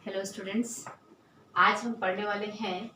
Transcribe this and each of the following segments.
Hello students, आज हम पढ़ने वाले हैं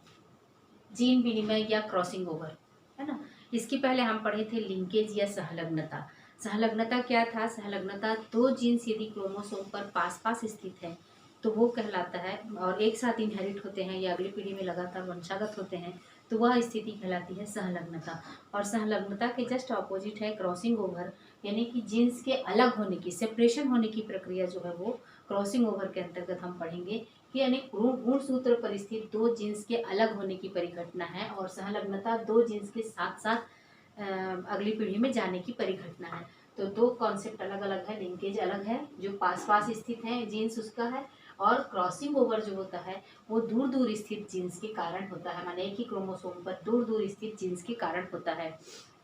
जीन विनिमय या क्रॉसिंग ओवर, है ना। इसके पहले हम पढ़े थे लिंकेज या सहलग्नता। सहलग्नता क्या था? सहलग्नता दो जीन्स यदि क्रोमोसोम पर पास पास स्थित है तो वो कहलाता है, और एक साथ इनहेरिट होते हैं या अगली पीढ़ी में लगातार वंशागत होते हैं तो वह स्थिति कहलाती है सहलग्नता। और सहलग्नता के जस्ट ऑपोजिट है क्रॉसिंग ओवर, यानी कि जीन्स के अलग होने की, सेपरेशन होने की प्रक्रिया जो है वो क्रॉसिंग ओवर के अंतर्गत हम पढ़ेंगे कि यानी गुणसूत्र पर स्थित दो जीन्स के अलग होने की परिघटना है, और सहलग्नता दो जीन्स के साथ साथ अगली पीढ़ी में जाने की परिघटना है। तो दो कॉन्सेप्ट अलग अलग है। लिंकेज अलग है, जो पास पास स्थित है जीन्स उसका है, और क्रॉसिंग ओवर जो होता है वो दूर दूर स्थित जीन्स के कारण होता है, माने एक ही क्रोमोसोम पर दूर दूर स्थित जीन्स के कारण होता है।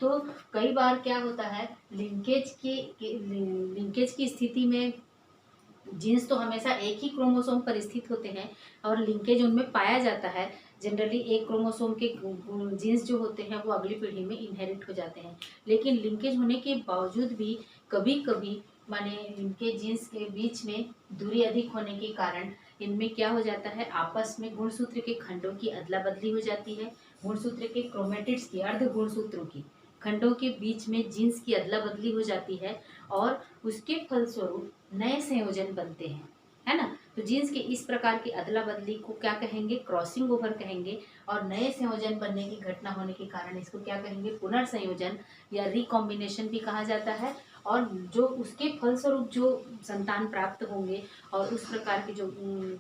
तो कई बार क्या होता है, लिंकेज की स्थिति में जीन्स तो हमेशा एक ही क्रोमोसोम पर स्थित होते हैं और लिंकेज उनमें पाया जाता है। जनरली एक क्रोमोसोम के जीन्स जो होते हैं वो अगली पीढ़ी में इनहेरिट हो जाते हैं, लेकिन लिंकेज होने के बावजूद भी कभी कभी माने इनके जीन्स के बीच में दूरी अधिक होने के कारण इनमें क्या हो जाता है, आपस में गुणसूत्र के खंडों की अदला बदली हो जाती है। गुणसूत्र के क्रोमेटिड्स की, अर्ध गुणसूत्रों की खंडों के बीच में जीन्स की अदला बदली हो जाती है और उसके फलस्वरूप नए संयोजन बनते हैं, है ना। तो जीन्स के इस प्रकार की अदला बदली को क्या कहेंगे? क्रॉसिंग ओवर कहेंगे। और नए संयोजन बनने की घटना होने के कारण इसको क्या कहेंगे? पुनर्संयोजन या रिकॉम्बिनेशन भी कहा जाता है। और जो उसके फलस्वरूप जो संतान प्राप्त होंगे और उस प्रकार के जो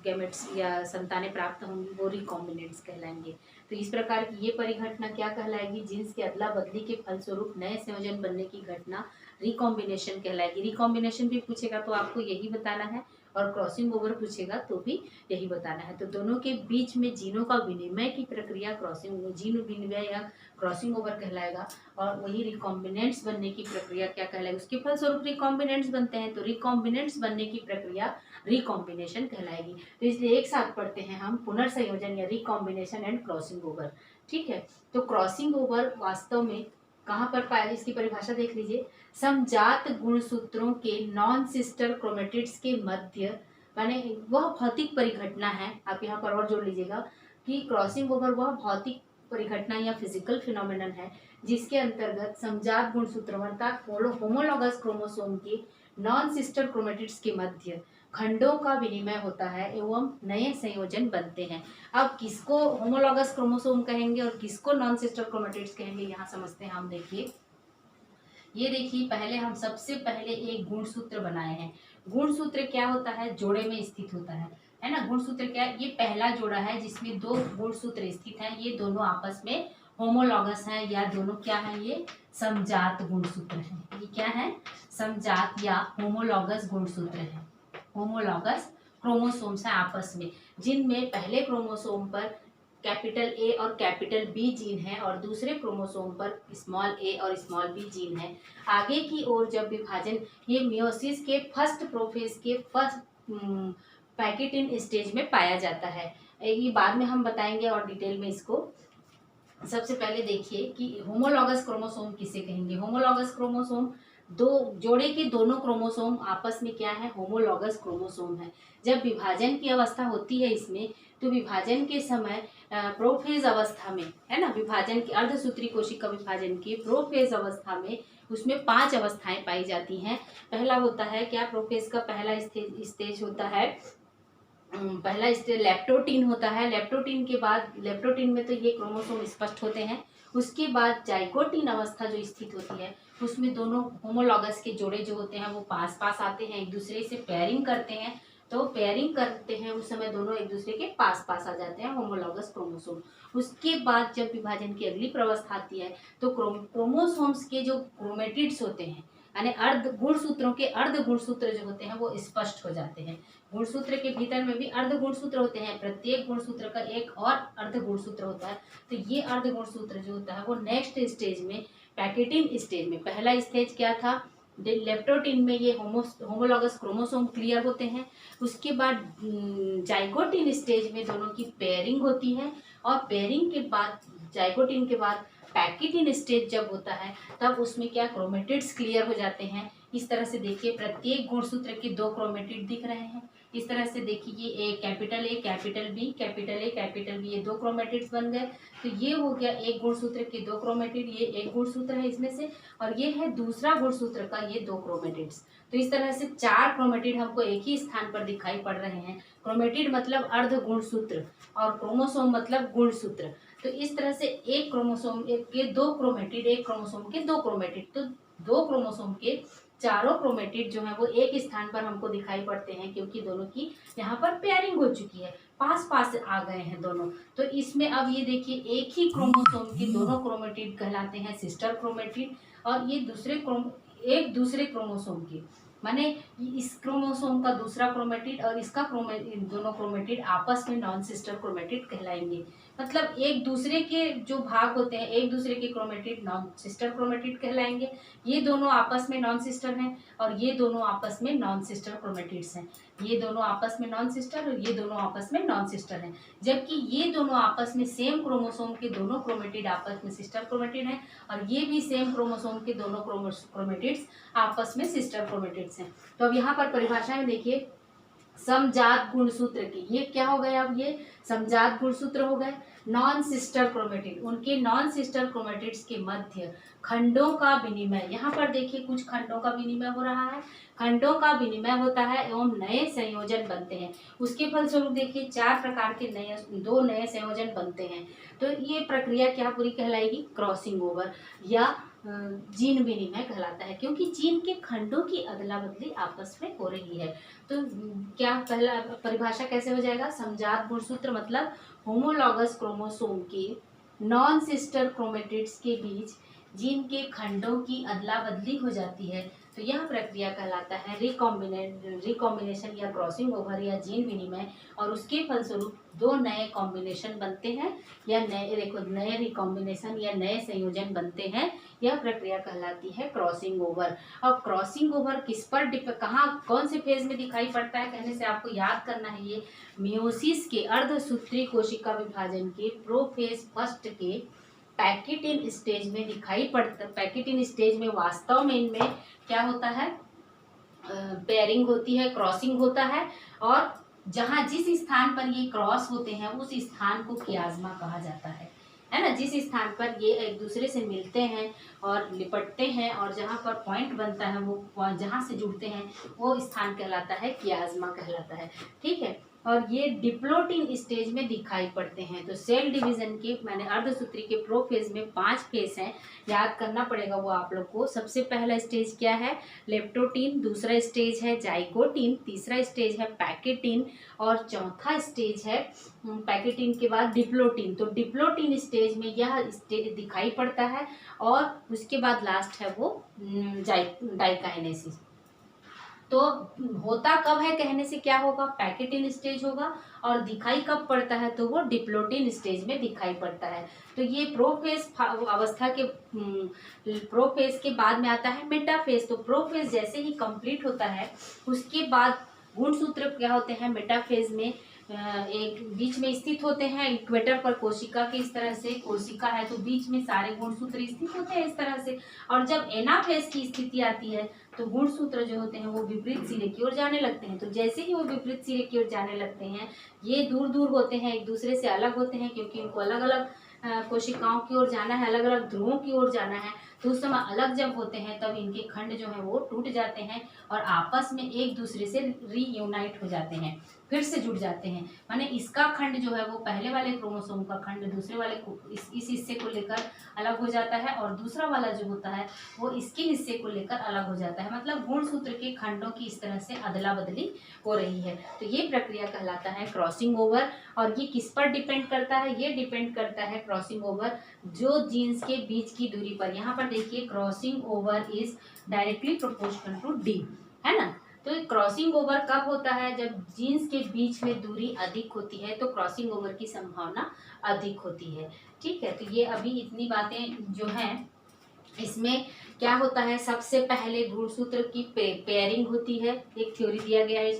गैमेट्स या संतानें प्राप्त होंगी वो रिकॉम्बिनेंट्स कहलाएंगे। तो इस प्रकार की ये परिघटना क्या कहलाएगी? जीन्स के अदला बदली के फलस्वरूप नए संयोजन बनने की घटना रिकॉम्बिनेशन कहलाएगी। रिकॉम्बिनेशन भी पूछेगा तो आपको यही बताना है, और क्रॉसिंग ओवर पूछेगा तो भी यही बताना है। तो दोनों के बीच में जीनों का विनिमय की प्रक्रिया जीन विनिमय या क्रॉसिंग ओवर कहलाएगा, और वही रिकॉम्बिनेंट्स बनने की प्रक्रिया क्या कहलाएगी? उसके फलस्वरूप रिकॉम्बिनेंट्स बनते हैं, तो रिकॉम्बिनेंट्स बनने की प्रक्रिया रिकॉम्बिनेशन कहलाएगी। तो इसलिए एक साथ पढ़ते हैं हम पुनर्संयोजन या रिकॉम्बिनेशन एंड क्रॉसिंग ओवर। ठीक है, तो क्रॉसिंग ओवर वास्तव में कहाँ पर पाया? इसकी परिभाषा देख लीजिए। समजात गुणसूत्रों के नॉन सिस्टर क्रोमेटिड्स के मध्य, माने वह भौतिक परिघटना है, आप यहाँ पर और जोड़ लीजिएगा कि क्रॉसिंग ओवर वह भौतिक परिघटना या फिजिकल फिनोमेनन है जिसके अंतर्गत समजात गुणसूत्रों अर्थात होमोलॉगस क्रोमोसोम के नॉन सिस्टर क्रोमेटिड्स के मध्य खंडों का विनिमय होता है एवं नए संयोजन बनते हैं। अब किसको होमोलॉगस क्रोमोसोम कहेंगे और किसको नॉन सिस्टर क्रोमेटिड्स कहेंगे, यहाँ समझते हैं हम। देखिए, ये देखिए, पहले हम सबसे पहले एक गुणसूत्र बनाए हैं। गुणसूत्र क्या होता है? जोड़े में स्थित होता है ना। गुणसूत्र क्या है? ये पहला जोड़ा है जिसमें दो गुणसूत्र स्थित हैं, ये दोनों आपस में होमोलॉगस हैं, या दोनों क्या है? ये समजात गुणसूत्र हैं। ये क्या है? समजात या होमोलॉगस गुणसूत्र है। होमोलॉगस क्रोमोसोम्स हैं आपस में, जिनमें पहले क्रोमोसोम पर कैपिटल ए और कैपिटल बी जीन है और दूसरे क्रोमोसोम पर स्मॉल ए और स्मॉल बी जीन है। आगे की ओर जब विभाजन, ये मियोसिस के फर्स्ट प्रोफेज के फर्स्ट पैकेटिन स्टेज में पाया जाता है। ये बाद में हम बताएंगे और डिटेल में इसको। सबसे पहले देखिए कि होमोलॉगस क्रोमोसोम किसे कहेंगे। होमोलॉगस क्रोमोसोम, दो जोड़े के दोनों क्रोमोसोम आपस में क्या है? होमोलॉगस क्रोमोसोम है। जब विभाजन की अवस्था होती है इसमें, तो विभाजन के समय प्रोफेज अवस्था में, है ना, विभाजन की अर्धसूत्री कोशिका विभाजन की प्रोफेज अवस्था में उसमें 5 अवस्थाएं पाई जाती हैं। पहला होता है क्या? प्रोफेज का पहला स्टेज होता है, पहला स्टेज लेप्टोटीन होता है। लेप्टोटीन के बाद, लेप्टोटीन में तो ये क्रोमोसोम स्पष्ट होते हैं। उसके बाद जाइगोटीन अवस्था जो स्थित होती है उसमें दोनों होमोलॉगस के जोड़े जो होते हैं वो पास पास आते हैं, एक दूसरे से पेयरिंग करते हैं। तो पेयरिंग करते हैं उस समय दोनों एक दूसरे के पास पास आ जाते हैं होमोलॉगस क्रोमोसोम। उसके बाद जब विभाजन की अगली प्रवस्था आती है तो क्रोमोसोम्स के जो क्रोमेटिड्स होते हैं, यानी अर्ध गुणसूत्रों के अर्ध गुणसूत्र जो होते हैं वो स्पष्ट हो जाते हैं। गुणसूत्र के भीतर में भी अर्ध गुणसूत्र होते हैं, प्रत्येक गुणसूत्र का एक और अर्ध गुणसूत्र होता है। तो ये अर्ध गुणसूत्र जो होता है वो नेक्स्ट स्टेज में, पैकेटिन स्टेज में, पहला स्टेज क्या था? लेप्टोटीन में ये होमोलॉगस क्रोमोसोम क्लियर होते हैं। उसके बाद जाइगोटीन स्टेज में दोनों की पेयरिंग होती है, और पेयरिंग के बाद, जाइगोटीन के बाद पैकेटिन स्टेज जब होता है तब उसमें क्या? क्रोमेटिड्स क्लियर हो जाते हैं। इस तरह से देखिए, प्रत्येक गुणसूत्र के 2 क्रोमेटिड दिख रहे हैं, इस तरह से देखिए ये capital A capital B capital A capital B, ये 2 क्रोमेटिड्स बन गए। तो ये हो गया एक गुणसूत्र के 2 क्रोमेटिड, ये एक गुणसूत्र है इसमें से, और ये है दूसरा गुणसूत्र का ये 2 क्रोमेटिड्स। तो इस तरह से 4 क्रोमेटिड हमको एक ही स्थान पर दिखाई पड़ रहे हैं। क्रोमेटिड मतलब अर्ध गुणसूत्र और क्रोमोसोम मतलब गुणसूत्र। तो इस तरह से एक क्रोमोसोम के 2 क्रोमेटिड, एक क्रोमोसोम के 2 क्रोमेटिड, तो 2 क्रोमोसोम के चारों क्रोमेटिड जो है वो एक स्थान पर हमको दिखाई पड़ते हैं, क्योंकि दोनों की यहाँ पर पेयरिंग हो चुकी है, पास पास आ गए हैं दोनों। तो इसमें अब ये देखिए एक ही क्रोमोसोम के दोनों क्रोमेटिड कहलाते हैं सिस्टर क्रोमेटिड, और ये एक दूसरे क्रोमोसोम के, माने इस क्रोमोसोम का दूसरा क्रोमेटिड और इसका दोनों क्रोमेटिड आपस में नॉन सिस्टर क्रोमेटिड कहलाएंगे। मतलब एक दूसरे के जो भाग होते हैं, एक दूसरे के क्रोमेटिड नॉन सिस्टर क्रोमेटिड कहलाएंगे। ये दोनों आपस में नॉन सिस्टर हैं और ये दोनों आपस में नॉन सिस्टर क्रोमेटिड्स हैं। ये दोनों आपस में नॉन सिस्टर और ये दोनों आपस में नॉन सिस्टर हैं। जबकि ये दोनों आपस में सेम क्रोमोसोम के दोनों क्रोमेटिड आपस में सिस्टर क्रोमेटिड हैं, और ये भी सेम क्रोमोसोम के दोनों क्रोमेटिड्स आपस में सिस्टर क्रोमेटिड्स हैं। तो अब यहाँ पर परिभाषा में देखिए समजात गुणसूत्र की, ये क्या हो गए, अब ये समजात गुणसूत्र हो गए। नॉन सिस्टर क्रोमेटिड, उनके नॉन सिस्टर क्रोमेटिड्स के मध्य खंडों का विनिमय, यहाँ पर देखिए कुछ खंडों का विनिमय हो रहा है, खंडों का विनिमय होता है एवं नए संयोजन बनते हैं। उसके फलस्वरूप देखिए 4 प्रकार के दो नए संयोजन बनते हैं। तो ये प्रक्रिया क्या पूरी कहलाएगी, क्रॉसिंग ओवर या जीन विनिमय कहलाता है, क्योंकि जीन के खंडों की अदला बदली आपस में हो रही है। तो क्या पहला परिभाषा कैसे हो जाएगा, समजात गुणसूत्र मतलब होमोलॉगस क्रोमोसोम के नॉन सिस्टर क्रोमेटिड्स के बीच जीन के खंडों की अदला बदली हो जाती है। तो यह प्रक्रिया कहलाता है रिकॉम्बिनेशन या क्रॉसिंग ओवर या जीन विनिमय, और उसके फलस्वरूप 2 नए कॉम्बिनेशन बनते हैं या नए रिकॉम्बिनेशन या नए संयोजन बनते हैं। यह प्रक्रिया कहलाती है क्रॉसिंग ओवर। अब क्रॉसिंग ओवर किस पर कहाँ कौन से फेज में दिखाई पड़ता है कहने से आपको याद करना है, ये मियोसिस के अर्धसूत्री कोशिका विभाजन के प्रोफेज फर्स्ट के पैकेटिन स्टेज में दिखाई पड़ता। पैकेटिन स्टेज में वास्तव में इनमें क्या होता है, पेयरिंग होती है, क्रॉसिंग होता है, और जहाँ जिस स्थान पर ये क्रॉस होते हैं उस स्थान को कियाज्मा कहा जाता है ना। जिस स्थान पर ये एक दूसरे से मिलते हैं और लिपटते हैं और जहाँ पर पॉइंट बनता है वो जहाँ से जुड़ते हैं वो स्थान कहलाता है कियाज्मा कहलाता है, ठीक है। और ये डिप्लोटिन स्टेज में दिखाई पड़ते हैं। तो सेल डिवीजन के मैंने अर्धसूत्री के प्रोफेज में 5 फेज हैं, याद करना पड़ेगा वो आप लोग को। सबसे पहला स्टेज क्या है, लेप्टोटीन, दूसरा स्टेज है जाइगोटीन, तीसरा स्टेज है पैकेटिन, और चौथा स्टेज है पैकेटिन के बाद डिप्लोटीन। तो डिप्लोटीन स्टेज में यह स्टेज दिखाई पड़ता है, और उसके बाद लास्ट है वो डाइकाइनेसिस। तो होता कब है कहने से क्या होगा, पैकेटिन स्टेज होगा, और दिखाई कब पड़ता है तो वो डिप्लोटिन स्टेज में दिखाई पड़ता है। तो ये प्रोफेज अवस्था के प्रोफेज के बाद में आता है मेटाफेज। तो प्रोफेज जैसे ही कंप्लीट होता है उसके बाद गुणसूत्र क्या होते हैं मेटाफेज में एक बीच में स्थित होते हैं इक्वेटर पर कोशिका के, इस तरह से कोशिका है तो बीच में सारे गुणसूत्र स्थित होते हैं इस तरह से। और जब एनाफेज की स्थिति आती है तो गुणसूत्र जो होते हैं वो विपरीत सिरे की ओर जाने लगते हैं। तो जैसे ही वो विपरीत सिरे की ओर जाने लगते हैं, ये दूर दूर होते हैं, एक दूसरे से अलग होते हैं, क्योंकि उनको अलग अलग कोशिकाओं की ओर जाना है, अलग अलग ध्रुवों की ओर जाना है। तो उस समय अलग जब होते हैं तब इनके खंड जो है वो टूट जाते हैं और आपस में एक दूसरे से रीयूनाइट हो जाते हैं, फिर से जुड़ जाते हैं। माने इसका खंड जो है वो पहले वाले क्रोमोसोम का खंड दूसरे वाले इस हिस्से को लेकर अलग हो जाता है, और दूसरा वाला जो होता है वो इसके हिस्से को लेकर अलग हो जाता है। मतलब गुणसूत्र के खंडों की इस तरह से अदला बदली हो रही है। तो ये प्रक्रिया कहलाता है क्रॉसिंग ओवर। और ये किस पर डिपेंड करता है, ये डिपेंड करता है क्रॉसिंग ओवर जो जीन्स के बीच की दूरी पर। यहाँ पर देखिए crossing over is directly proportional to D, है ना। तो क्रॉसिंग ओवर कब होता है, जब जीन्स के बीच में दूरी अधिक होती है तो क्रॉसिंग ओवर की संभावना अधिक होती है, ठीक है। तो ये अभी इतनी बातें जो हैं इसमें क्या होता है, सबसे पहले गुणसूत्र की पेयरिंग होती है। एक थ्योरी दिया गया है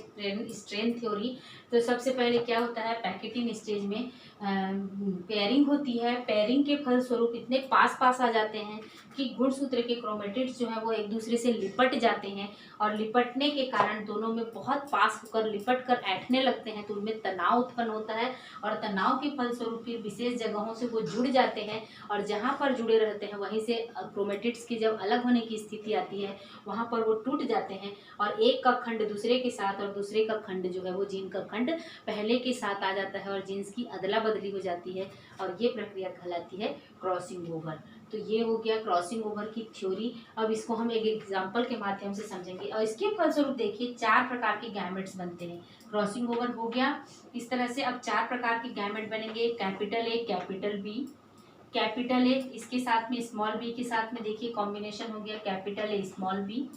स्ट्रेन थ्योरी। तो सबसे पहले क्या होता है, पैकेटिंग स्टेज में पेयरिंग होती है। पेयरिंग के फलस्वरूप इतने पास पास आ जाते हैं कि गुणसूत्र के क्रोमेटिड्स जो है वो एक दूसरे से लिपट जाते हैं, और लिपटने के कारण दोनों में बहुत पास होकर लिपट कर ऐंठने लगते हैं, तो उनमें तनाव उत्पन्न होता है, और तनाव के फलस्वरूप फिर विशेष जगहों से वो जुड़ जाते हैं, और जहाँ पर जुड़े रहते हैं वहीं से क्रोमेटिड्स की जब अलग होने की स्थिति आती है वहाँ पर वो टूट जाते हैं, और एक का खंड दूसरे के साथ और दूसरे का खंड जो है वो जीन का खंड पहले के साथ आ जाता है, और जीन्स की अदला बदली हो जाती है, और ये प्रक्रिया कहलाती है क्रॉसिंग ओवर। तो ये हो गया क्रॉसिंग ओवर की थ्योरी। अब इसको हम एक एग्जाम्पल के माध्यम से समझेंगे, और इसके फलस्वरूप देखिए 4 प्रकार के गैमेट्स बनते हैं। क्रॉसिंग ओवर हो गया इस तरह से। अब 4 प्रकार के गैमेट बनेंगे, capital A, capital B, capital A इसके साथ में स्मॉल बी के साथ में देखिए कॉम्बिनेशन हो गया कैपिटल ए स्मॉल बी,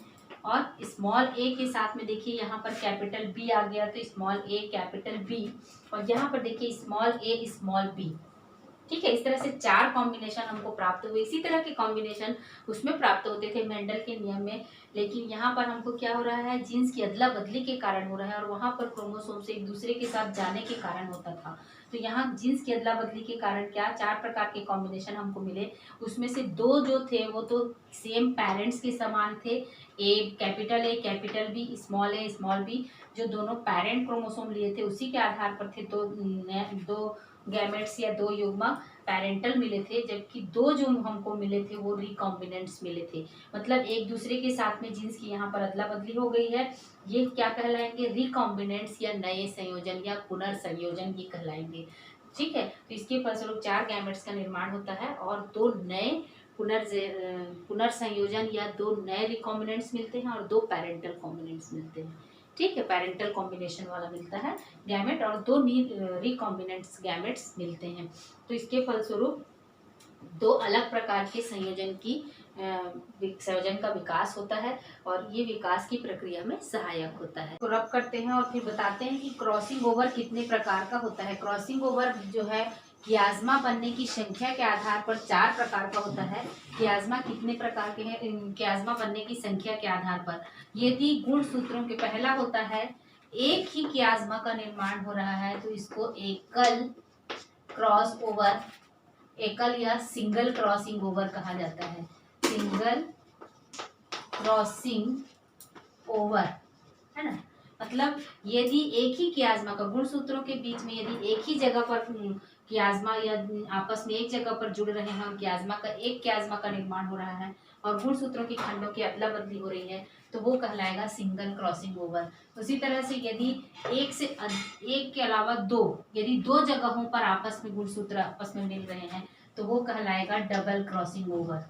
और स्मॉल ए के साथ में देखिए यहाँ पर कैपिटल बी आ गया तो स्मॉल ए कैपिटल बी, और यहाँ पर देखिए स्मॉल ए स्मॉल बी। ठीक है, इस तरह से 4 कॉम्बिनेशन हमको प्राप्त हुए। इसी तरह के कॉम्बिनेशन उसमें प्राप्त होते थे मेंडल के नियम में, लेकिन यहाँ पर हमको क्या हो रहा है, जीन्स की अदला बदली के कारण हो रहा है, और वहाँ पर क्रोमोसोम से एक दूसरे के साथ जाने के कारण होता था। तो यहाँ जीन्स की अदला बदली के कारण क्या 4 प्रकार के कॉम्बिनेशन हमको मिले। उसमें से 2 जो थे वो तो सेम पेरेंट्स के समान थे, ए कैपिटल बी स्मॉल बी, जो दोनों पेरेंट क्रोमोसोम लिए थे उसी के आधार पर थे। दो गैमेट्स या 2 युग्म पेरेंटल मिले थे, जबकि 2 जो हमको मिले थे वो रिकॉम्बिनेंट्स मिले थे। मतलब एक दूसरे के साथ में जीन्स की यहाँ पर अदला बदली हो गई है। ये क्या कहलाएंगे, रिकॉम्बिनेंट्स या नए संयोजन या पुनर्संयोजन ये कहलाएंगे। ठीक है, तो इसके फलस्वरूप 4 गैमेट्स का निर्माण होता है, और 2 नए पुनर्संयोजन या 2 नए रिकॉम्बिनेंट्स मिलते हैं, और 2 पेरेंटल कॉम्बिनेंट्स मिलते हैं। ठीक है, पेरेंटल कॉम्बिनेशन वाला मिलता है गैमेट, और 2 रिकॉम्बिनेंट्स गैमेट्स मिलते हैं। तो इसके फलस्वरूप 2 अलग प्रकार के संयोजन का विकास होता है, और ये विकास की प्रक्रिया में सहायक होता है। तो रब करते हैं और फिर बताते हैं कि क्रॉसिंग ओवर कितने प्रकार का होता है। क्रॉसिंग ओवर जो है कियाज्मा बनने की संख्या के आधार पर 4 प्रकार का होता है। कियाज्मा कितने प्रकार के हैं, कियाज्मा बनने की संख्या के आधार पर, यदि गुणसूत्रों के पहला होता है एक ही कियाज्मा का निर्माण हो रहा है तो इसको एकल क्रॉस ओवर, एकल या सिंगल क्रॉसिंग ओवर कहा जाता है। सिंगल क्रॉसिंग ओवर है ना, मतलब यदि एक ही कियाज्मा का गुणसूत्रों के बीच में यदि एक ही जगह पर कियाज्मा या आपस में एक जगह पर जुड़ रहे हैं और कियाज्मा का एक कियाज्मा का निर्माण हो रहा है और गुणसूत्रों के खंडों की अदला बदली हो रही है तो वो कहलाएगा सिंगल क्रॉसिंग ओवर। उसी तरह से यदि एक के अलावा 2, यदि 2 जगहों पर आपस में गुणसूत्र आपस में मिल रहे हैं तो वो कहलाएगा डबल क्रॉसिंग ओवर।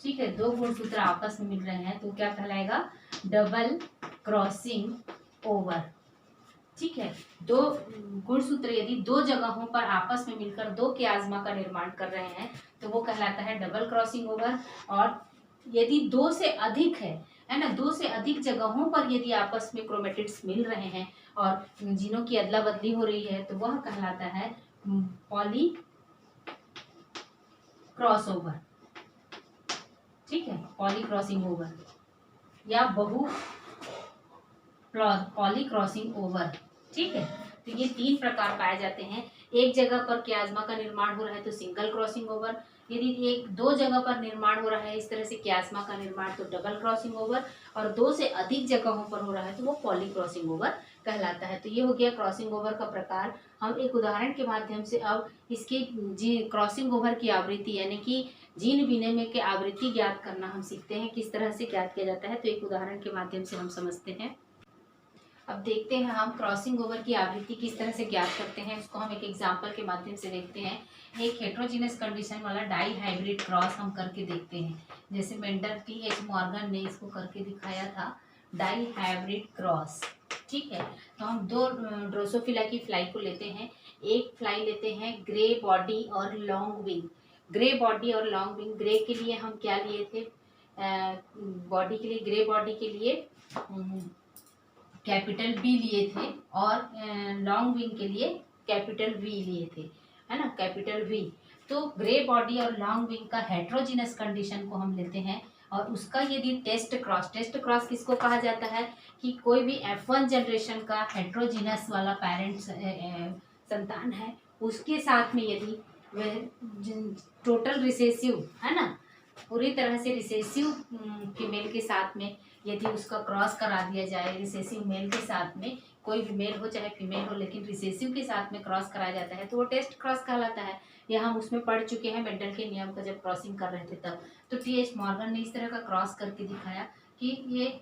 ठीक है, 2 गुणसूत्र आपस में मिल रहे हैं तो क्या कहलाएगा, डबल क्रॉसिंग ओवर। ठीक है, 2 गुणसूत्र यदि 2 जगहों पर आपस में मिलकर 2 कियाज्मा का निर्माण कर रहे हैं तो वो कहलाता है डबल क्रॉसिंग ओवर। और यदि 2 से अधिक है ना, 2 से अधिक जगहों पर यदि आपस में क्रोमेटिड्स मिल रहे हैं और जीनों की अदला बदली हो रही है तो वह कहलाता है पॉली क्रॉस ओवर। ठीक है, पॉली क्रॉसिंग ओवर या बहु पॉली क्रॉसिंग ओवर। ठीक है, तो ये 3 प्रकार पाए जाते हैं। एक जगह पर कियाज्मा का निर्माण हो रहा है तो सिंगल क्रॉसिंग ओवर, यदि 1-2 जगह पर निर्माण हो रहा है इस तरह से कियाज्मा का निर्माण तो डबल क्रॉसिंग ओवर, और 2 से अधिक जगहों पर हो रहा है तो वो पॉली क्रॉसिंग ओवर कहलाता है। तो ये हो गया क्रॉसिंग ओवर का प्रकार। हम एक उदाहरण के माध्यम से अब इसके क्रॉसिंग ओवर की आवृत्ति यानी कि जीन विनिमय की आवृत्ति ज्ञात करना हम सीखते हैं, किस तरह से ज्ञात किया जाता है। तो एक उदाहरण के माध्यम से हम समझते हैं। अब देखते हैं हम क्रॉसिंग ओवर की आवृत्ति किस तरह से ज्ञात करते हैं, इसको हम एक एग्जाम्पल के माध्यम से देखते हैं। एक हेट्रोजीनस कंडीशन वाला डाई हाइब्रिड क्रॉस हम करके देखते हैं, जैसे मेंडल T.H. मॉर्गन ने इसको करके दिखाया था, डाई हाइब्रिड क्रॉस। ठीक है, तो हम 2 ड्रोसोफिला की फ्लाई को लेते हैं। एक फ्लाई लेते हैं ग्रे बॉडी और लॉन्ग विंग। ग्रे बॉडी और लॉन्ग विंग, ग्रे के लिए हम क्या लिए थे, बॉडी के लिए, ग्रे बॉडी के लिए कैपिटल बी लिए थे, और लॉन्ग विंग के लिए कैपिटल वी लिए थे, है ना, कैपिटल वी। तो ग्रे बॉडी और लॉन्ग विंग का हेट्रोजीनस कंडीशन को हम लेते हैं और उसका यदि टेस्ट क्रॉस किसको कहा जाता है कि कोई भी F1 जनरेशन का हेट्रोजीनस वाला पेरेंट्स संतान है उसके साथ में यदि वह टोटल रिसेसिव है ना, पूरी तरह से रिसेसिव फीमेल के साथ में यदि उसका क्रॉस करा दिया जाए, रिसेसिव मेल के साथ में, कोई भी मेल हो चाहे फीमेल हो लेकिन रिसेसिव के साथ में क्रॉस कराया जाता है तो वो टेस्ट क्रॉस कहलाता है। यह हम उसमें पढ़ चुके हैं मेंडल के नियम का जब क्रॉसिंग कर रहे थे तब। तो T.H. मॉर्गन ने इस तरह का क्रॉस करके दिखाया कि ये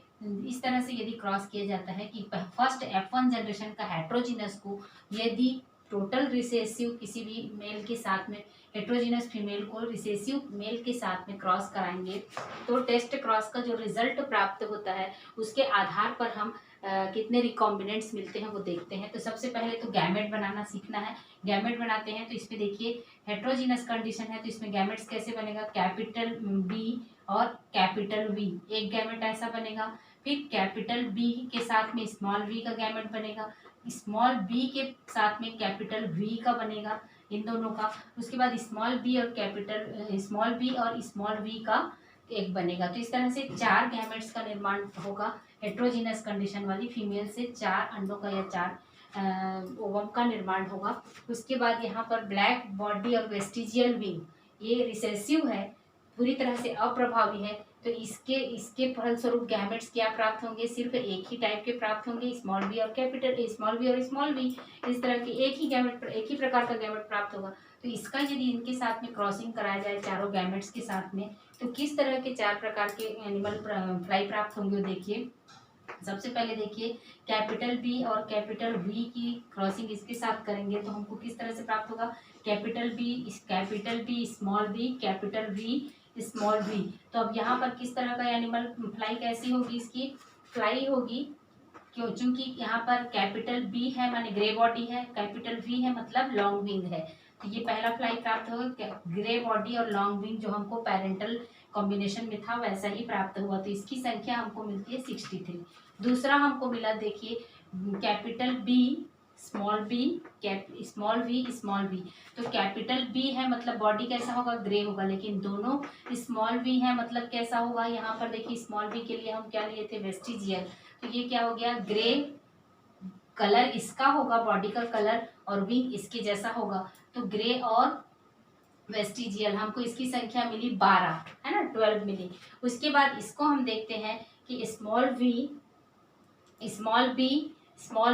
इस तरह से यदि क्रॉस किया जाता है कि फर्स्ट F1 जनरेशन का हेट्रोजीनस को यदि टोटल रिसेसिव किसी भी मेल के साथ में हेट्रोजीनस फीमेल को रिसेसिव मेल के साथ में क्रॉस कराएंगे तो टेस्ट क्रॉस का जो रिजल्ट प्राप्त होता है उसके आधार पर हम कितने रिकॉम्बिनेंट्स मिलते हैं वो देखते हैं। तो सबसे पहले तो गैमेट बनाना सीखना है। गैमेट बनाते हैं तो इसमें देखिए हेट्रोजीनस कंडीशन है तो इसमें गैमेट्स कैसे बनेगा, कैपिटल बी और कैपिटल वी एक गैमेट ऐसा बनेगा। फिर कैपिटल बी के साथ में स्मॉल वी का गैमेट बनेगा, स्मॉल बी के साथ में कैपिटल वी का बनेगा इन दोनों का। उसके बाद स्मॉल बी और स्मॉल बी और स्मॉल वी का एक बनेगा। तो इस तरह से 4 गैमेट्स का निर्माण होगा हेट्रोजीनस कंडीशन वाली फीमेल से 4 अंडों का या 4 ओवम का निर्माण होगा। उसके बाद यहाँ पर ब्लैक बॉडी और वेस्टिजियल विंग, ये रिसेसिव है, पूरी तरह से अप्रभावी है, तो इसके फलस्वरूप गैमेट्स क्या प्राप्त होंगे, सिर्फ एक ही टाइप के प्राप्त होंगे, स्मॉल बी और स्मॉल बी, इस तरह के एक ही प्रकार का गैमेट प्राप्त होगा। तो इसका यदि इनके साथ में क्रॉसिंग कराया जाए चारों गैमेट्स के साथ में तो किस तरह के 4 प्रकार के एनिमल फ्लाई प्राप्त होंगे देखिए। सबसे पहले देखिए कैपिटल बी और कैपिटल वी की क्रॉसिंग इसके साथ करेंगे तो हमको किस तरह से प्राप्त होगा, capital B small B capital V small V. तो अब यहाँ पर किस तरह का एनिमल फ्लाई कैसी होगी, इसकी फ्लाई होगी क्यों, चूंकि यहाँ पर कैपिटल बी है माने ग्रे बॉडी है, कैपिटल वी है मतलब लॉन्ग विंग है। तो ये पहला फ्लाई प्राप्त होगा ग्रे बॉडी और लॉन्ग विंग जो हमको पेरेंटल कॉम्बिनेशन में था वैसा ही प्राप्त हुआ। तो इसकी संख्या हमको मिलती है 63। दूसरा हमको मिला देखिए कैपिटल बी स्मॉल वी। तो कैपिटल बी है मतलब बॉडी कैसा होगा, ग्रे होगा, लेकिन दोनों स्मॉल वी है मतलब कैसा होगा, यहाँ पर देखिए स्मॉल वी के लिए हम क्या लिए थे, वेस्टिजियल। तो ये क्या हो गया, ग्रे कलर इसका होगा बॉडी का कलर और विंग इसके जैसा होगा। तो ग्रे और वेस्टिजियल हमको इसकी संख्या मिली 12 है ना, 12 मिली। उसके बाद इसको हम देखते हैं कि स्मॉल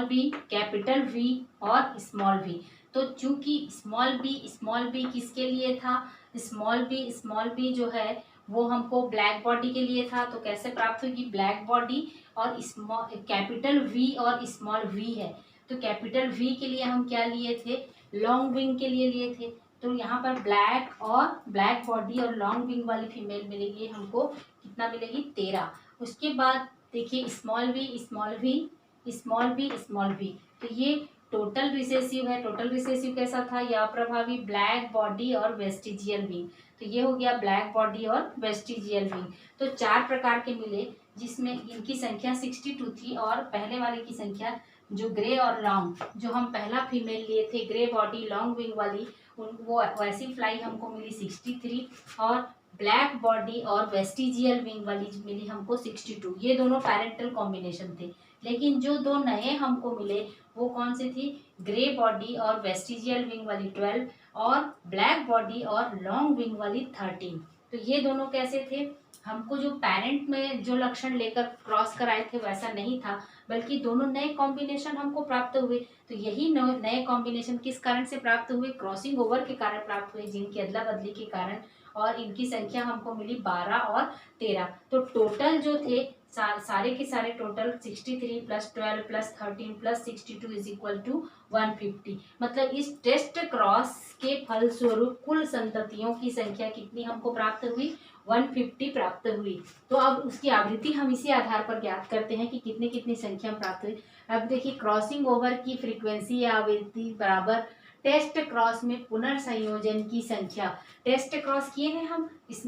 बी कैपिटल वी और स्मॉल वी। तो चूंकि स्मॉल बी किसके लिए था, स्मॉल बी जो है वो हमको ब्लैक बॉडी के लिए था। तो कैसे प्राप्त होगी, ब्लैक बॉडी और कैपिटल वी और स्मॉल वी है। तो कैपिटल वी के लिए हम क्या लिए थे, लॉन्ग विंग के लिए थे। तो यहाँ पर ब्लैक बॉडी और लॉन्ग विंग वाली फीमेल मिलेगी हमको, कितना मिलेगी 13। उसके बाद देखिए स्मॉल बी, तो ये टोटल रिसेसिव है। टोटल रिसेसिव कैसा था, या प्रभावी ब्लैक बॉडी और वेस्टिजियल विंग। तो ये हो गया ब्लैक बॉडी और वेस्टिजियल विंग। तो 4 प्रकार के मिले जिसमें इनकी संख्या 62 थी और पहले वाले की संख्या जो ग्रे और लॉन्ग, जो हम पहला फीमेल लिए थे ग्रे बॉडी लॉन्ग विंग वाली, वो वैसी फ्लाई हमको मिली 63 और ब्लैक बॉडी और वेस्टिजियल विंग वाली मिली हमको 62। ये दोनों पैरेंटल कॉम्बिनेशन थे। लेकिन जो 2 नए हमको मिले वो कौन से थी, ग्रे बॉडी और वेस्टिजियल विंग वाली 12 और ब्लैक बॉडी और लॉन्ग विंग वाली 13। तो ये दोनों कैसे थे, हमको जो पेरेंट में जो लक्षण लेकर क्रॉस कराए थे वैसा नहीं था, बल्कि दोनों नए कॉम्बिनेशन हमको प्राप्त हुए। तो यही नए कॉम्बिनेशन किस कारण से प्राप्त हुए, क्रॉसिंग ओवर के कारण प्राप्त हुए, जिनकी अदला बदली के कारण, और इनकी संख्या हमको मिली 12 और 13। तो टोटल जो थे सारे के सारे टोटल 63 + 12 + 13 + 62 = 150। मतलब इस टेस्ट क्रॉस के फलस्वरूप कुल संततियों की संख्या कितनी हमको प्राप्त हुई, 150 प्राप्त हुई। तो अब उसकी आवृत्ति हम इसी आधार पर ज्ञात करते हैं कि कितनी संख्या प्राप्त हुई। अब देखिए क्रॉसिंग ओवर की फ्रीक्वेंसी या आवृत्ति बराबर टेस्ट क्रॉस में पुनर्संयोजन की संख्या, टेस्ट क्रॉस किए हैं हम, इस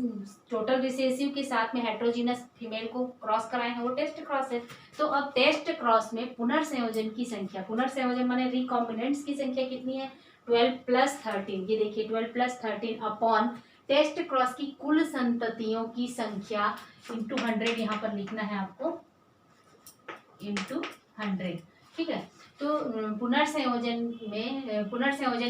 टोटल रिसेसिव के साथ में हेट्रोजीनस फीमेल को क्रॉस कराए हैं, वो टेस्ट क्रॉस है। तो अब टेस्ट क्रॉस में पुनर्संयोजन की संख्या, पुनर्संयोजन माने रिकॉम्बिनेंट्स की संख्या कितनी है, 12 + 13, ये देखिए 12 + 13 अपॉन टेस्ट क्रॉस की कुल संततियों की संख्या इंटू 100, यहाँ पर लिखना है आपको इंटू 100, ठीक है। तो पुनर्संयोजन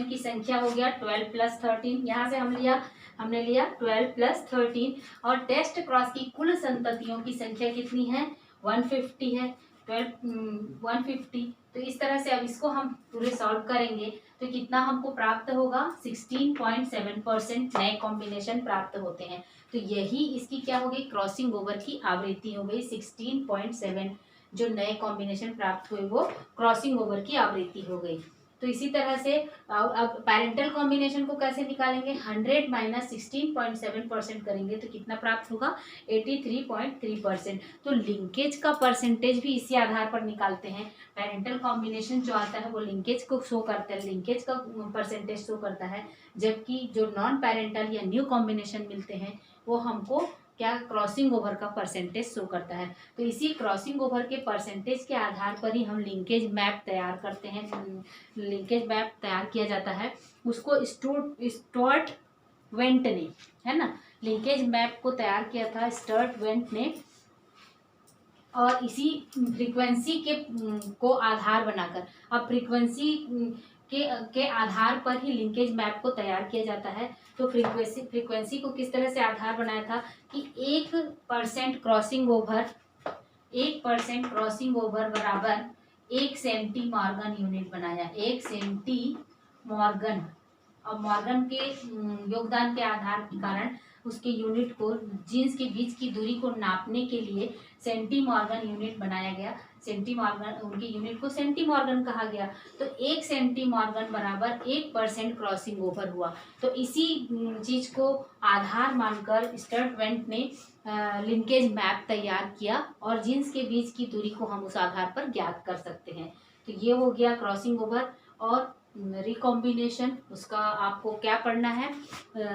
की संख्या हो गया 12 + 13, यहाँ से हमने लिया 12 + 13, और टेस्ट क्रॉस की कुल संततियों की संख्या कितनी है, 150 है, 150। तो इस तरह से अब इसको हम पूरे सॉल्व करेंगे तो कितना हमको प्राप्त होगा, 16.7% नए कॉम्बिनेशन प्राप्त होते हैं। तो यही इसकी क्या हो गई, क्रॉसिंग ओवर की आवृत्ति हो गई 16.7, जो नए कॉम्बिनेशन प्राप्त हुए वो क्रॉसिंग ओवर की आवृत्ति हो गई। तो इसी तरह से अब पैरेंटल कॉम्बिनेशन को कैसे निकालेंगे, 100 - 16.7% करेंगे तो कितना प्राप्त होगा, 83.3%। तो लिंकेज का परसेंटेज भी इसी आधार पर निकालते हैं। पैरेंटल कॉम्बिनेशन जो आता है वो लिंकेज को शो करता है, लिंकेज का परसेंटेज शो करता है, जबकि जो नॉन पैरेंटल या न्यू कॉम्बिनेशन मिलते हैं वो हमको क्या, क्रॉसिंग ओवर का परसेंटेज शो करता है। तो इसी क्रॉसिंग ओवर के परसेंटेज के आधार पर ही हम लिंकेज मैप तैयार करते हैं। लिंकेज मैप तैयार किया जाता है, उसको स्टुअर्ट वेंट ने, है ना, लिंकेज मैप को तैयार किया था स्टुअर्ट वेंट ने, और इसी फ्रीक्वेंसी के को आधार बनाकर, अब फ्रीक्वेंसी के आधार पर ही लिंकेज मैप को तैयार किया जाता है। तो फ्रीक्वेंसी को किस तरह से आधार बनाया था कि 1% क्रॉसिंग ओवर बराबर 1 सेंटीमॉर्गन यूनिट बनाया, 1 सेंटीमॉर्गन। और मॉर्गन के योगदान के आधार के कारण उसके यूनिट को, जीन्स के बीच की दूरी को नापने के लिए सेंटीमॉर्गन यूनिट बनाया गया। सेंटीमॉर्गन, उनके यूनिट को सेंटीमॉर्गन कहा गया। तो 1 सेंटीमॉर्गन बराबर 1% क्रॉसिंग ओवर हुआ। तो इसी चीज को आधार मानकर स्टुअर्ट वेंट ने लिंकेज मैप तैयार किया, और जीन्स के बीच की दूरी को हम उस आधार पर ज्ञात कर सकते हैं। तो ये हो गया क्रॉसिंग ओवर। और रिकॉम्बिनेशन, उसका आपको क्या पढ़ना है,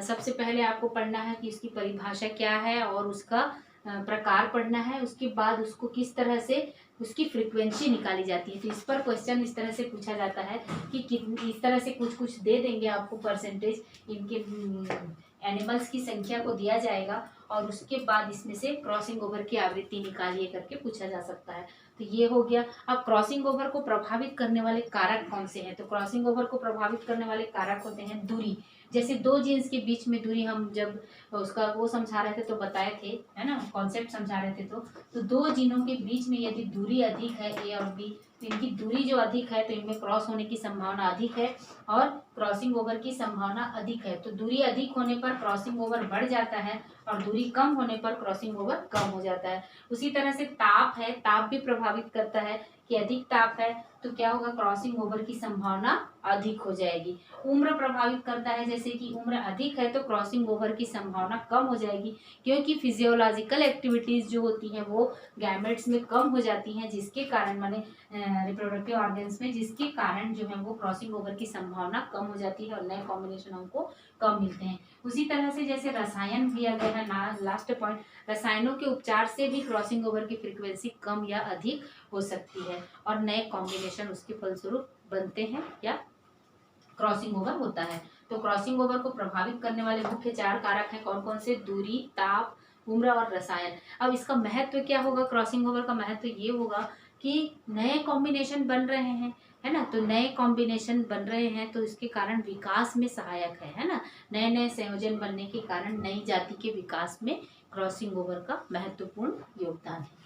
सबसे पहले आपको पढ़ना है कि उसकी परिभाषा क्या है और उसका प्रकार पढ़ना है। उसके बाद उसको किस तरह से उसकी फ्रीक्वेंसी निकाली जाती है। तो इस पर क्वेश्चन इस तरह से पूछा जाता है कि इस तरह से कुछ दे देंगे आपको परसेंटेज, इनके एनिमल्स की संख्या को दिया जाएगा, और उसके बाद इसमें से क्रॉसिंग ओवर की आवृत्ति निकालिए करके पूछा जा सकता है। तो ये हो गया। अब क्रॉसिंग ओवर को प्रभावित करने वाले कारक कौन से हैं, तो क्रॉसिंग ओवर को प्रभावित करने वाले कारक होते हैं दूरी। जैसे दो जीन्स के बीच में दूरी, हम जब उसका वो समझा रहे थे तो बताए थे, है ना, कॉन्सेप्ट समझा रहे थे, तो दो जीनों के बीच में यदि दूरी अधिक है, ए और बी, तो इनकी दूरी जो अधिक है तो इनमें क्रॉस होने की संभावना अधिक है और क्रॉसिंग ओवर की संभावना अधिक है। तो दूरी अधिक होने पर क्रॉसिंग ओवर बढ़ जाता है और दूरी कम होने पर क्रॉसिंग ओवर कम हो जाता है। उसी तरह से ताप है, ताप भी प्रभावित करता है कि अधिक ताप है तो क्या होगा, क्रॉसिंग ओवर की संभावना अधिक हो जाएगी। उम्र प्रभावित करता है, जैसे कि उम्र अधिक है तो क्रॉसिंग ओवर की संभावना कम हो जाएगी, क्योंकि फिजियोलॉजिकल एक्टिविटीज जो होती हैं वो गैमेट्स में कम हो जाती हैं, जिसके कारण माने रिप्रोडक्टिव ऑर्गन्स में, जिसके कारण जो है वो क्रॉसिंग ओवर की संभावना कम हो जाती है और नए कॉम्बिनेशन हमको कम मिलते हैं। उसी तरह से जैसे रसायन दिया गया है, लास्ट पॉइंट, रसायनों के उपचार से भी क्रॉसिंग ओवर की फ्रीक्वेंसी कम या अधिक हो सकती है और नए कॉम्बिनेशन उसके फलस्वरूप बनते हैं या क्रॉसिंग ओवर होता है। तो क्रॉसिंग ओवर को प्रभावित करने वाले मुख्य 4 कारक हैं, कौन कौन से, दूरी, ताप, उम्र और रसायन। अब इसका महत्व क्या होगा, क्रॉसिंग ओवर का महत्व ये होगा कि नए कॉम्बिनेशन बन रहे हैं, है ना, तो नए कॉम्बिनेशन बन रहे हैं तो इसके कारण विकास में सहायक है ना, नए नए संयोजन बनने के कारण नई जाति के विकास में क्रॉसिंग ओवर का महत्वपूर्ण योगदान है।